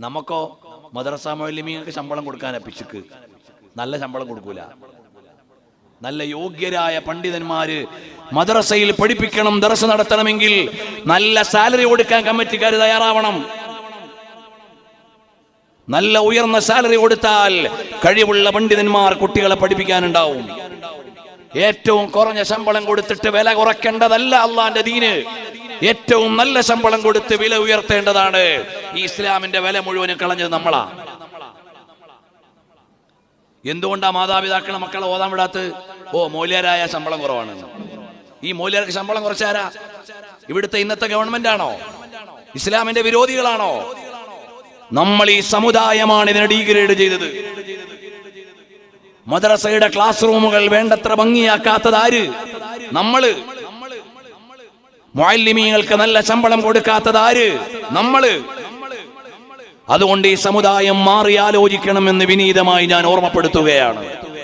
നമുക്കോ മദ്രസ മുഅല്ലിമീങ്ങൾക്ക് ശമ്പളം കൊടുക്കാനാ പിശുക്ക്. നല്ല ശമ്പളം കൊടുക്കൂല. നല്ല യോഗ്യരായ പണ്ഡിതന്മാര് മദ്രസയിൽ പഠിപ്പിക്കണം, ദർസ് നടത്തണമെങ്കിൽ നല്ല സാലറി കൊടുക്കാൻ കമ്മിറ്റിക്കാർ തയ്യാറാവണം. നല്ല ഉയർന്ന സാലറി കൊടുത്താൽ കഴിവുള്ള പണ്ഡിതന്മാർ കുട്ടികളെ പഠിപ്പിക്കാനുണ്ടാവും. ഏറ്റവും കുറഞ്ഞ ശമ്പളം കൊടുത്തിട്ട് വില കുറയ്ക്കേണ്ടതല്ല അള്ളാന്റെ ദീന്. ഏറ്റവും നല്ല ശമ്പളം കൊടുത്ത് വില ഉയർത്തേണ്ടതാണ്. ഈ ഇസ്ലാമിന്റെ വില മുഴുവനും കളഞ്ഞത് നമ്മളാ. എന്തുകൊണ്ടാ മാതാപിതാക്കളെ മക്കളെ ഓതാൻ വിടാത്ത? മൗല്യരായ ശമ്പളം കുറവാണ്. ഈ മൗല്യർക്ക് ശമ്പളം കുറച്ചാരാ? ഇവിടുത്തെ ഇന്നത്തെ ഗവൺമെന്റ് ആണോ? ഇസ്ലാമിന്റെ വിരോധികളാണോ? നമ്മൾ ഈ സമുദായമാണ് ഇതിനെ ഡീഗ്രേഡ് ചെയ്തത്. മദ്രസയുടെ ക്ലാസ് റൂമുകൾ വേണ്ടത്ര ഭംഗിയാക്കാത്തത് ആര്? നമ്മള്. മുഅല്ലിമീങ്ങൾക്ക് നല്ല ശമ്പളം കൊടുക്കാത്തത് ആര്? നമ്മള്. അതുകൊണ്ട് ഈ സമുദായം മാറി ആലോചിക്കണമെന്ന് വിനീതമായി ഞാൻ ഓർമ്മപ്പെടുത്തുകയാണ്.